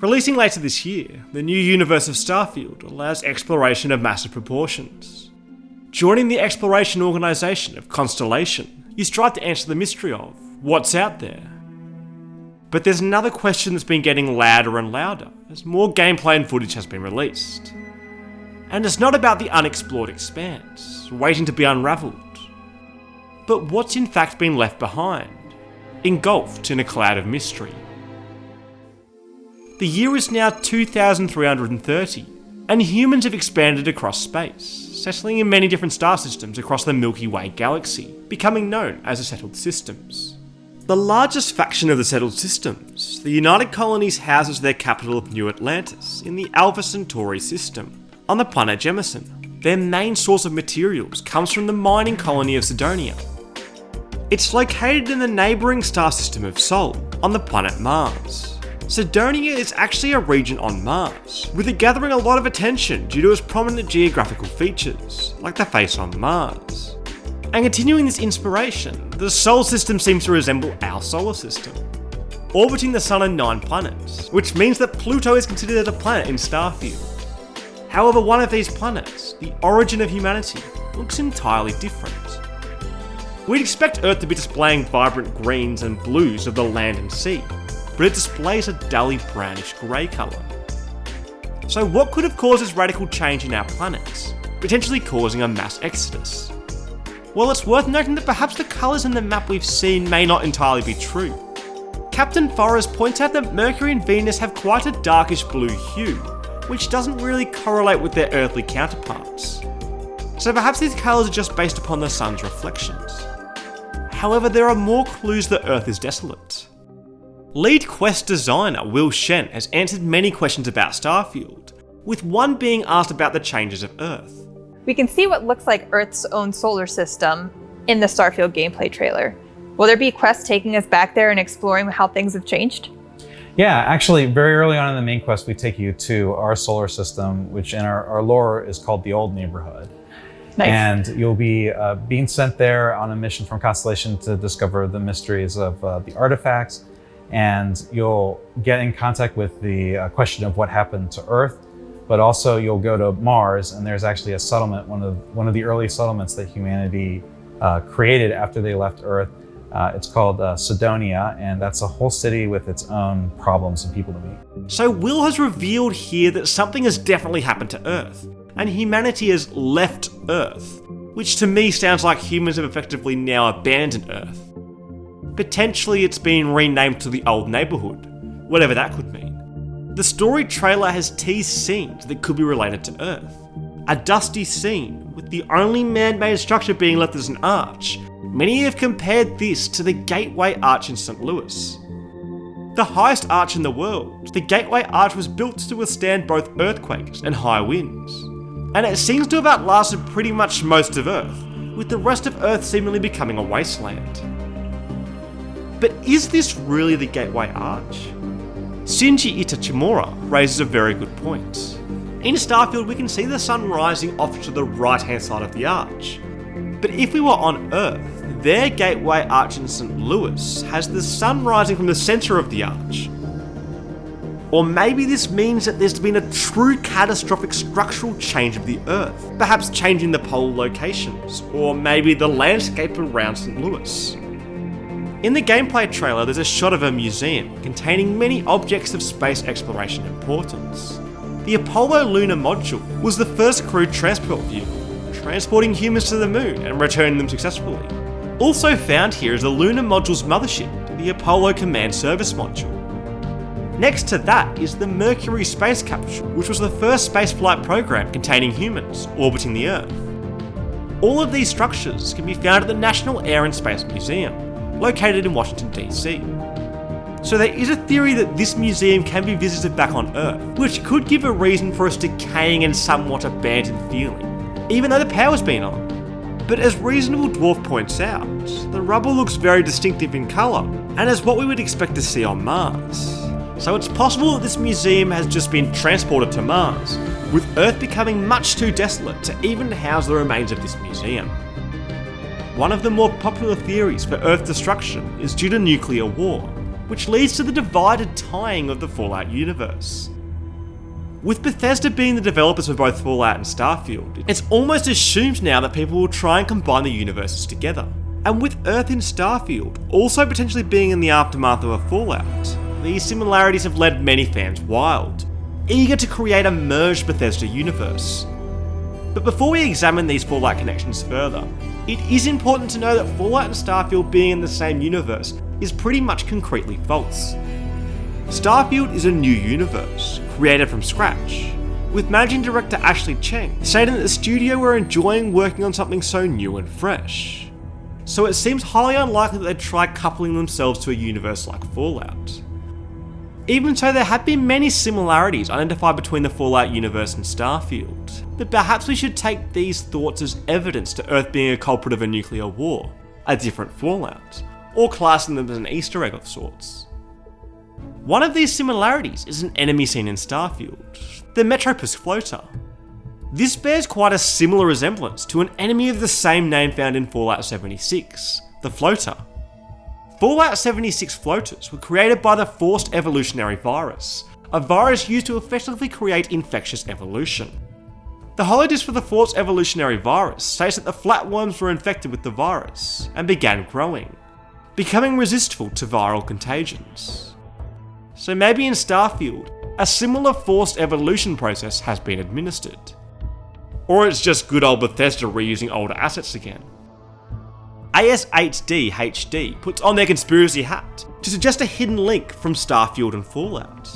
Releasing later this year, the new universe of Starfield allows exploration of massive proportions. Joining the exploration organisation of Constellation, you strive to answer the mystery of what's out there. But there's another question that's been getting louder and louder as more gameplay and footage has been released. And it's not about the unexplored expanse, waiting to be unravelled, but what's in fact been left behind, engulfed in a cloud of mystery. The year is now 2330, and humans have expanded across space, settling in many different star systems across the Milky Way galaxy, becoming known as the Settled Systems. The largest faction of the Settled Systems, the United Colonies, houses their capital of New Atlantis in the Alpha Centauri system, on the planet Jemison. Their main source of materials comes from the mining colony of Cydonia. It's located in the neighbouring star system of Sol, on the planet Mars. Cydonia is actually a region on Mars, with it gathering a lot of attention due to its prominent geographical features, like the face on Mars. And continuing this inspiration, the Sol system seems to resemble our solar system, orbiting the Sun and 9 planets, which means that Pluto is considered a planet in Starfield. However, one of these planets, the origin of humanity, looks entirely different. We'd expect Earth to be displaying vibrant greens and blues of the land and sea, but it displays a dully brownish grey colour. So what could have caused this radical change in our planets, potentially causing a mass exodus? Well, it's worth noting that perhaps the colours in the map we've seen may not entirely be true. Captain Forrest points out that Mercury and Venus have quite a darkish blue hue, which doesn't really correlate with their earthly counterparts. So perhaps these colours are just based upon the sun's reflections. However, there are more clues that Earth is desolate. Lead quest designer Will Shen has answered many questions about Starfield, with one being asked about the changes of Earth. We can see what looks like Earth's own solar system in the Starfield gameplay trailer. Will there be quests taking us back there and exploring how things have changed? Yeah, actually, very early on in the main quest, we take you to our solar system, which in our lore is called the Old Neighborhood. Nice. And you'll be being sent there on a mission from Constellation to discover the mysteries of the artifacts, and you'll get in contact with the question of what happened to Earth, but also you'll go to Mars, and there's actually a settlement, one of the early settlements that humanity created after they left Earth. It's called Cydonia, and that's a whole city with its own problems and people to meet. So Will has revealed here that something has definitely happened to Earth, and humanity has left Earth, which to me sounds like humans have effectively now abandoned Earth. Potentially it's been renamed to the Old Neighbourhood, whatever that could mean. The story trailer has teased scenes that could be related to Earth. A dusty scene, with the only man-made structure being left as an arch. Many have compared this to the Gateway Arch in St. Louis. The highest arch in the world, the Gateway Arch was built to withstand both earthquakes and high winds. And it seems to have outlasted pretty much most of Earth, with the rest of Earth seemingly becoming a wasteland. But is this really the Gateway Arch? Shinji Itachimura raises a very good point. In Starfield we can see the sun rising off to the right hand side of the arch. But if we were on Earth, their Gateway Arch in St. Louis has the sun rising from the centre of the arch. Or maybe this means that there's been a true catastrophic structural change of the Earth, perhaps changing the pole locations, or maybe the landscape around St. Louis. In the gameplay trailer, there's a shot of a museum containing many objects of space exploration importance. The Apollo lunar module was the first crewed transport vehicle, transporting humans to the moon and returning them successfully. Also found here is the lunar module's mothership, the Apollo Command Service module. Next to that is the Mercury space capsule, which was the first spaceflight program containing humans orbiting the Earth. All of these structures can be found at the National Air and Space Museum, located in Washington DC. So there is a theory that this museum can be visited back on Earth, which could give a reason for its decaying and somewhat abandoned feeling, even though the power's been on. But as Reasonable Dwarf points out, the rubble looks very distinctive in colour, and is what we would expect to see on Mars. So it's possible that this museum has just been transported to Mars, with Earth becoming much too desolate to even house the remains of this museum. One of the more popular theories for Earth destruction is due to nuclear war, which leads to the divided tying of the Fallout universe. With Bethesda being the developers for both Fallout and Starfield, it's almost assumed now that people will try and combine the universes together. And with Earth in Starfield also potentially being in the aftermath of a Fallout, these similarities have led many fans wild, eager to create a merged Bethesda universe. But before we examine these Fallout connections further, it is important to know that Fallout and Starfield being in the same universe is pretty much concretely false. Starfield is a new universe, created from scratch, with managing director Ashley Cheng stating that the studio were enjoying working on something so new and fresh. So it seems highly unlikely that they'd try coupling themselves to a universe like Fallout. Even so, there have been many similarities identified between the Fallout universe and Starfield, but perhaps we should take these thoughts as evidence to Earth being a culprit of a nuclear war, a different Fallout, or classing them as an Easter egg of sorts. One of these similarities is an enemy seen in Starfield, the Metropus floater. This bears quite a similar resemblance to an enemy of the same name found in Fallout 76, the floater. Fallout 76 floaters were created by the Forced Evolutionary Virus, a virus used to effectively create infectious evolution. The holodisk for the Forced Evolutionary Virus states that the flatworms were infected with the virus and began growing, becoming resistful to viral contagions. So maybe in Starfield, a similar forced evolution process has been administered. Or it's just good old Bethesda reusing older assets again. AS8D HD puts on their conspiracy hat to suggest a hidden link from Starfield and Fallout.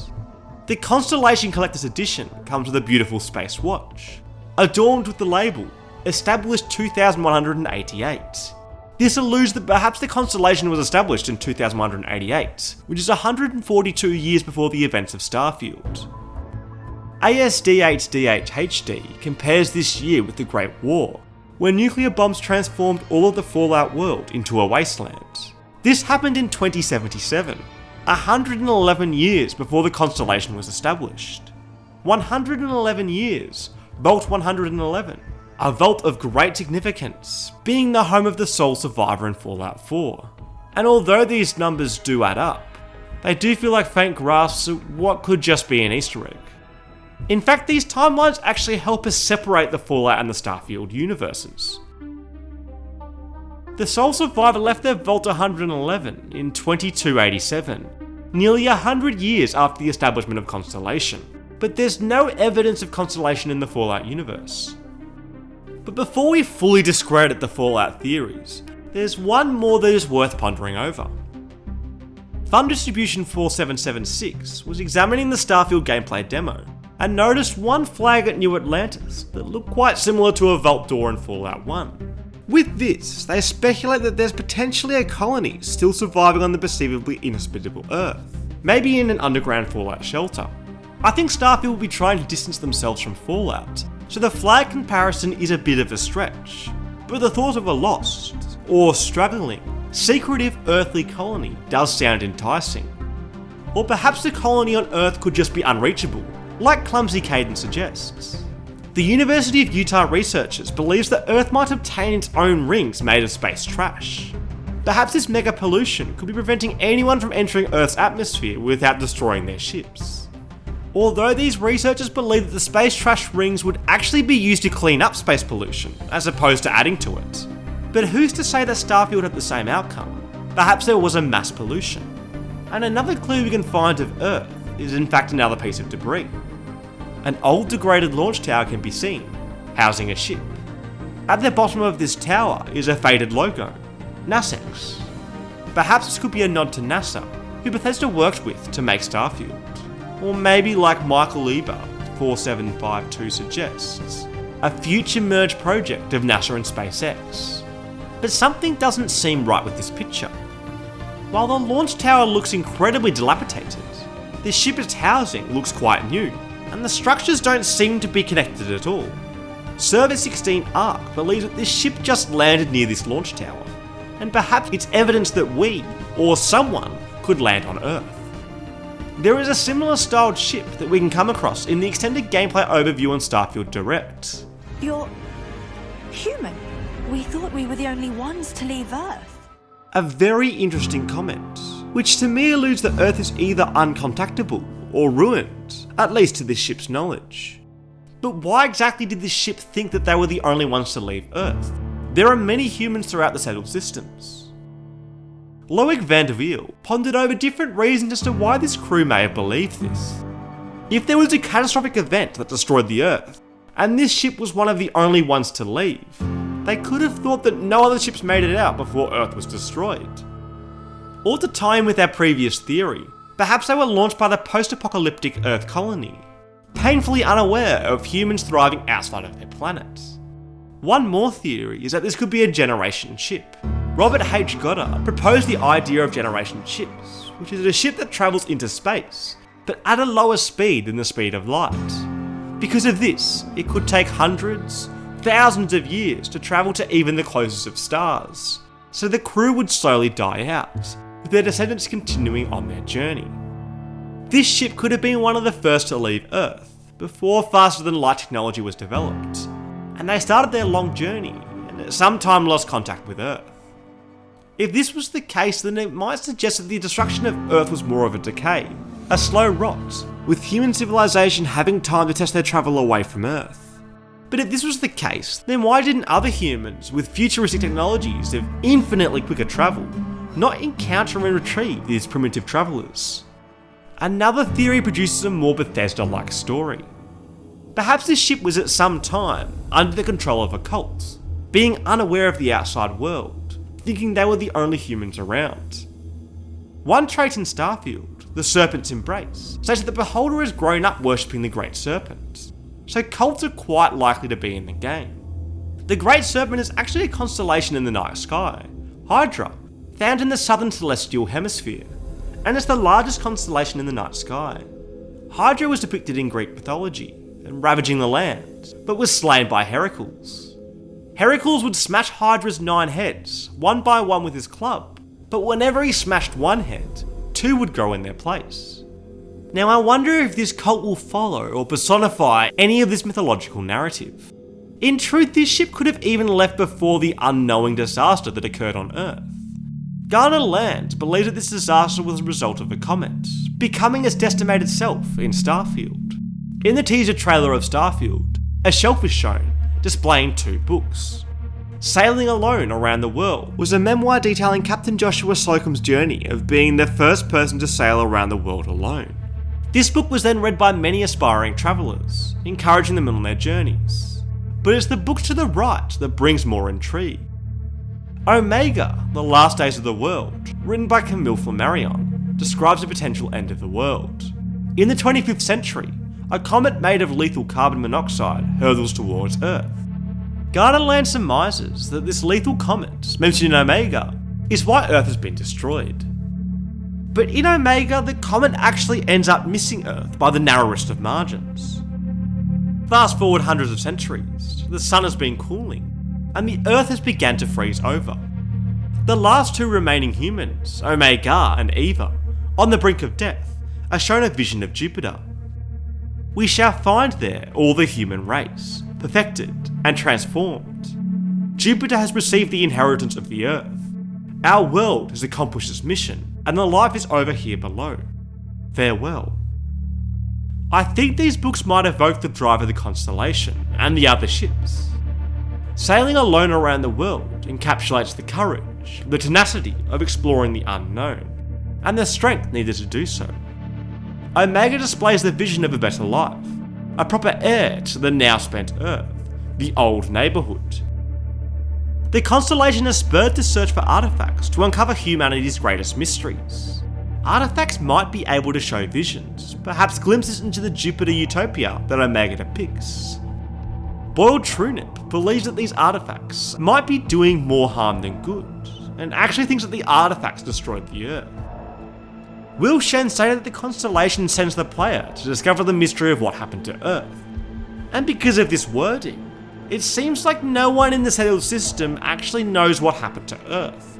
The Constellation Collector's Edition comes with a beautiful space watch, adorned with the label, established 2188. This alludes that perhaps the Constellation was established in 2188, which is 142 years before the events of Starfield. ASD8DH HD compares this year with the Great War, where nuclear bombs transformed all of the Fallout world into a wasteland. This happened in 2077, 111 years before the Constellation was established. 111 years, Vault 111, a vault of great significance, being the home of the sole survivor in Fallout 4. And although these numbers do add up, they do feel like faint grasps of what could just be an Easter egg. In fact, these timelines actually help us separate the Fallout and the Starfield universes. The sole survivor left their Vault 111 in 2287, nearly 100 years after the establishment of Constellation, but there's no evidence of Constellation in the Fallout universe. But before we fully discredit the Fallout theories, there's one more that is worth pondering over. Fund Distribution 4776 was examining the Starfield gameplay demo, and noticed one flag at New Atlantis that looked quite similar to a vault door in Fallout 1. With this, they speculate that there's potentially a colony still surviving on the perceivably inhospitable Earth, maybe in an underground Fallout shelter. I think Starfield will be trying to distance themselves from Fallout, so the flag comparison is a bit of a stretch, but the thought of a lost, or struggling, secretive earthly colony does sound enticing. Or perhaps the colony on Earth could just be unreachable, like Clumsy Caden suggests. The University of Utah researchers believes that Earth might obtain its own rings made of space trash. Perhaps this mega pollution could be preventing anyone from entering Earth's atmosphere without destroying their ships. Although these researchers believe that the space trash rings would actually be used to clean up space pollution, as opposed to adding to it. But who's to say that Starfield had the same outcome? Perhaps there was a mass pollution. And another clue we can find of Earth is in fact another piece of debris. An old degraded launch tower can be seen, housing a ship. At the bottom of this tower is a faded logo, NASEX. Perhaps this could be a nod to NASA, who Bethesda worked with to make Starfield. Or maybe, like Michael Eber 4752 suggests, a future merge project of NASA and SpaceX. But something doesn't seem right with this picture. While the launch tower looks incredibly dilapidated, the ship's housing looks quite new, and the structures don't seem to be connected at all. Server 16 Arc believes that this ship just landed near this launch tower, and perhaps it's evidence that we, or someone, could land on Earth. There is a similar styled ship that we can come across in the extended gameplay overview on Starfield Direct. You're human. We thought we were the only ones to leave Earth. A very interesting comment. which to me alludes that Earth is either uncontactable or ruined, at least to this ship's knowledge. But why exactly did this ship think that they were the only ones to leave Earth? There are many humans throughout the settled systems. Loic van der Wiel pondered over different reasons as to why this crew may have believed this. If there was a catastrophic event that destroyed the Earth, and this ship was one of the only ones to leave, they could have thought that no other ships made it out before Earth was destroyed. Or to tie in with our previous theory, perhaps they were launched by the post-apocalyptic Earth colony, painfully unaware of humans thriving outside of their planet. One more theory is that this could be a generation ship. Robert H. Goddard proposed the idea of generation ships, which is a ship that travels into space, but at a lower speed than the speed of light. Because of this, it could take hundreds, thousands of years to travel to even the closest of stars, so the crew would slowly die out, with their descendants continuing on their journey. This ship could have been one of the first to leave Earth, before faster than light technology was developed, and they started their long journey, and at some time lost contact with Earth. If this was the case, then it might suggest that the destruction of Earth was more of a decay, a slow rot, with human civilization having time to test their travel away from Earth. But if this was the case, then why didn't other humans with futuristic technologies of infinitely quicker travel not encounter and retrieve these primitive travellers? Another theory produces a more Bethesda-like story. Perhaps this ship was at some time under the control of a cult, being unaware of the outside world, thinking they were the only humans around. One trait in Starfield, the Serpent's Embrace, states that the beholder has grown up worshipping the Great Serpent, so cults are quite likely to be in the game. The Great Serpent is actually a constellation in the night sky, Hydra, found in the southern celestial hemisphere, and it's the largest constellation in the night sky. Hydra was depicted in Greek mythology, and ravaging the land, but was slain by Heracles. Heracles would smash Hydra's 9 heads, one by one with his club, but whenever he smashed one head, 2 would grow in their place. Now I wonder if this cult will follow or personify any of this mythological narrative. In truth, this ship could have even left before the unknowing disaster that occurred on Earth. Garner Land believes that this disaster was a result of a comet, becoming its decimated self in Starfield. In the teaser trailer of Starfield, a shelf is shown, displaying 2 books. Sailing Alone Around the World was a memoir detailing Captain Joshua Slocum's journey of being the first person to sail around the world alone. This book was then read by many aspiring travellers, encouraging them on their journeys. But it's the book to the right that brings more intrigue. Omega, The Last Days of the World, written by Camille Flammarion, describes a potential end of the world. In the 25th century, a comet made of lethal carbon monoxide hurtles towards Earth. Garner Land surmises that this lethal comet, mentioned in Omega, is why Earth has been destroyed. But in Omega, the comet actually ends up missing Earth by the narrowest of margins. Fast forward hundreds of centuries, the sun has been cooling, and the Earth has begun to freeze over. The last 2 remaining humans, Omega and Eva, on the brink of death, are shown a vision of Jupiter. We shall find there all the human race, perfected and transformed. Jupiter has received the inheritance of the Earth. Our world has accomplished its mission, and the life is over here below. Farewell. I think these books might evoke the drive of the constellation and the other ships. Sailing Alone Around the World encapsulates the courage, the tenacity of exploring the unknown, and the strength needed to do so. Omega displays the vision of a better life, a proper heir to the now spent Earth, the old neighbourhood. The constellation has spurred the search for artefacts to uncover humanity's greatest mysteries. Artefacts might be able to show visions, perhaps glimpses into the Jupiter utopia that Omega depicts. Boiled Trunip believes that these artefacts might be doing more harm than good, and actually thinks that the artefacts destroyed the Earth. Will Shen stated that the constellation sends the player to discover the mystery of what happened to Earth. And because of this wording, it seems like no one in the settled system actually knows what happened to Earth.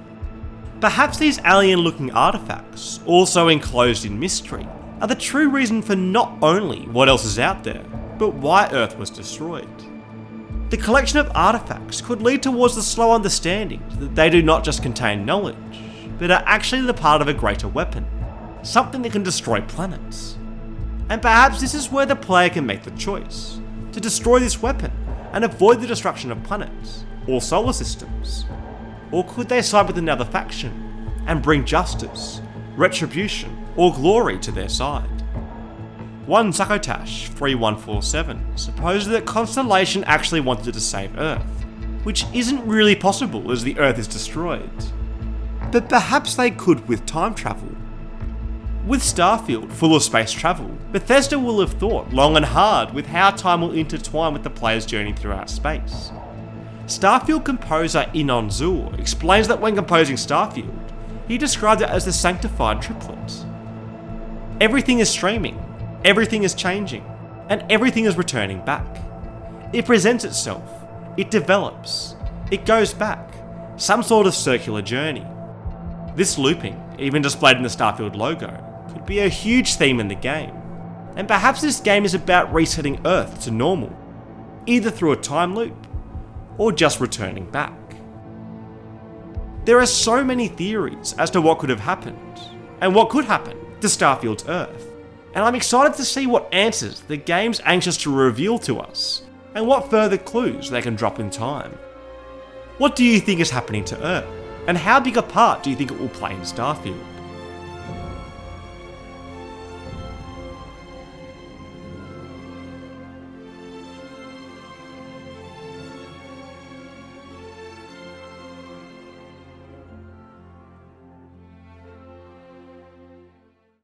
Perhaps these alien-looking artefacts, also enclosed in mystery, are the true reason for not only what else is out there, but why Earth was destroyed. The collection of artefacts could lead towards the slow understanding that they do not just contain knowledge, but are actually the part of a greater weapon, something that can destroy planets. And perhaps this is where the player can make the choice, to destroy this weapon and avoid the destruction of planets, or solar systems. Or could they side with another faction and bring justice, retribution, or glory to their side? One Zakotash 3147 supposes that Constellation actually wanted to save Earth, which isn't really possible as the Earth is destroyed. But perhaps they could with time travel. With Starfield full of space travel, Bethesda will have thought long and hard with how time will intertwine with the player's journey throughout space. Starfield composer Inon Zur explains that when composing Starfield, he described it as the sanctified triplet. Everything is streaming, everything is changing, and everything is returning back. It presents itself, it develops, it goes back, some sort of circular journey. This looping, even displayed in the Starfield logo, could be a huge theme in the game, and perhaps this game is about resetting Earth to normal, either through a time loop, or just returning back. There are so many theories as to what could have happened, and what could happen to Starfield's Earth, and I'm excited to see what answers the game's anxious to reveal to us, and what further clues they can drop in time. What do you think is happening to Earth, and how big a part do you think it will play in Starfield?